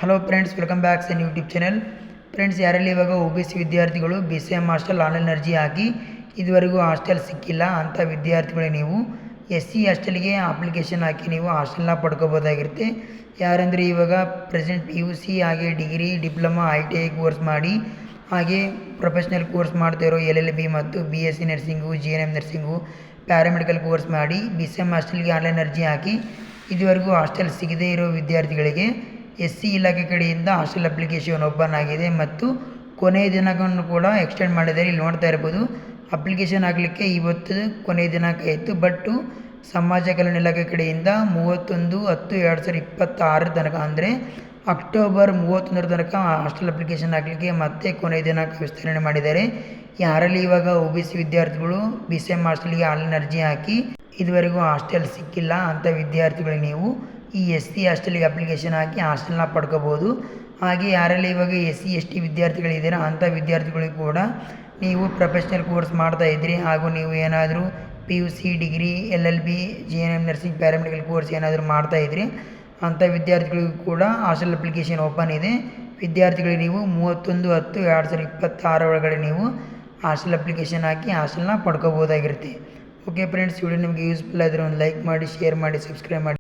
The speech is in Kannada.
ಹಲೋ ಫ್ರೆಂಡ್ಸ್, ವೆಲ್ಕಮ್ ಬ್ಯಾಕ್ ಸನ್ ಯೂಟ್ಯೂಬ್ ಚಾನಲ್. ಫ್ರೆಂಡ್ಸ್, ಯಾರಲ್ಲಿ ಇವಾಗ OBC ವಿದ್ಯಾರ್ಥಿಗಳು BCM ಹಾಸ್ಟೆಲ್ ಆನ್ಲೈನ್ ಅರ್ಜಿ ಹಾಕಿ ಇದುವರೆಗೂ ಹಾಸ್ಟೆಲ್ ಸಿಕ್ಕಿಲ್ಲ ಅಂಥ ವಿದ್ಯಾರ್ಥಿಗಳಿಗೆ ನೀವು SC ಹಾಸ್ಟೆಲ್ಗೆ ಅಪ್ಲಿಕೇಶನ್ ಹಾಕಿ ನೀವು ಹಾಸ್ಟೆಲ್ನ ಪಡ್ಕೋಬೋದಾಗಿರುತ್ತೆ. ಯಾರಂದರೆ ಇವಾಗ ಪ್ರೆಸೆಂಟ್ PUC ಹಾಗೆ ಡಿಗ್ರಿ, ಡಿಪ್ಲೊಮಾ, ITI ಕೋರ್ಸ್ ಮಾಡಿ ಹಾಗೆ ಪ್ರೊಫೆಷ್ನಲ್ ಕೋರ್ಸ್ ಮಾಡ್ತಾ ಇರೋ LLB ಮತ್ತು BSc nursing, GNM nursing, paramedical course ಮಾಡಿ BCM ಹಾಸ್ಟೆಲ್ಗೆ ಆನ್ಲೈನ್ ಅರ್ಜಿ ಹಾಕಿ ಇದುವರೆಗೂ ಹಾಸ್ಟೆಲ್ ಸಿಗದೇ ಇರೋ ವಿದ್ಯಾರ್ಥಿಗಳಿಗೆ SC ಇಲಾಖೆ ಕಡೆಯಿಂದ ಹಾಸ್ಟೆಲ್ ಅಪ್ಲಿಕೇಶನ್ ಓಪನ್ ಆಗಿದೆ ಮತ್ತು ಕೊನೆಯ ದಿನಗಳನ್ನು ಕೂಡ ಎಕ್ಸ್ಟೆಂಡ್ ಮಾಡಿದ್ದಾರೆ. ಇಲ್ಲಿ ನೋಡ್ತಾ ಇರ್ಬೋದು, ಅಪ್ಲಿಕೇಶನ್ ಹಾಕಲಿಕ್ಕೆ ಇವತ್ತು ಕೊನೆಯ ದಿನಾಂಕ ಇತ್ತು. ಬಟ್ಟು ಸಮಾಜ ಕಲ್ಯಾಣ ಇಲಾಖೆ ಕಡೆಯಿಂದ 31/10/2026 ತನಕ ಅಂದರೆ ಅಕ್ಟೋಬರ್ 31 ತನಕ ಹಾಸ್ಟೆಲ್ ಅಪ್ಲಿಕೇಶನ್ ಹಾಕಲಿಕ್ಕೆ ಮತ್ತೆ ಕೊನೆಯ ದಿನಾಂಕ ವಿಸ್ತರಣೆ ಮಾಡಿದ್ದಾರೆ. ಯಾರಲ್ಲಿ ಇವಾಗ OBC ವಿದ್ಯಾರ್ಥಿಗಳು BCM ಹಾಸ್ಟೆಲ್ಗೆ ಆನ್ಲೈನ್ ಅರ್ಜಿ ಹಾಕಿ ಇದುವರೆಗೂ ಹಾಸ್ಟೆಲ್ ಸಿಕ್ಕಿಲ್ಲ ಅಂಥ ವಿದ್ಯಾರ್ಥಿಗಳಿಗೆ ನೀವು ಈ SC ಹಾಸ್ಟೆಲ್ಗೆ ಅಪ್ಲಿಕೇಶನ್ ಹಾಕಿ ಹಾಸ್ಟೆಲ್ನ ಪಡ್ಕೋಬೋದು. ಹಾಗೆ ಯಾರಲ್ಲಿ ಇವಾಗ SC ST ವಿದ್ಯಾರ್ಥಿಗಳಿದ್ದೀರಾ ಅಂಥ ವಿದ್ಯಾರ್ಥಿಗಳಿಗೂ ಕೂಡ ನೀವು ಪ್ರೊಫೆಷ್ನಲ್ ಕೋರ್ಸ್ ಮಾಡ್ತಾ ಇದ್ರಿ ಹಾಗೂ ನೀವು ಏನಾದರೂ PUC, degree, LLB, GNM nursing, paramedical course ಏನಾದರೂ ಮಾಡ್ತಾ ಇದ್ರಿ ಅಂಥ ವಿದ್ಯಾರ್ಥಿಗಳಿಗೂ ಕೂಡ ಹಾಸ್ಟೆಲ್ ಅಪ್ಲಿಕೇಶನ್ ಓಪನ್ ಇದೆ. ವಿದ್ಯಾರ್ಥಿಗಳಿಗೆ ನೀವು 31/10/2026 ಒಳಗಡೆ ನೀವು ಹಾಸ್ಟೆಲ್ ಅಪ್ಲಿಕೇಶನ್ ಹಾಕಿ ಹಾಸ್ಟೆಲ್ನ ಪಡ್ಕೋಬೋದಾಗಿರುತ್ತೆ. ಓಕೆ ಫ್ರೆಂಡ್ಸ್, ವಿಡಿಯೋ ನಿಮಗೆ ಯೂಸ್ಫುಲ್ ಆದರೆ ಒಂದು ಲೈಕ್ ಮಾಡಿ, ಶೇರ್ ಮಾಡಿ, ಸಬ್ಸ್ಕ್ರೈಬ್ ಮಾಡಿ.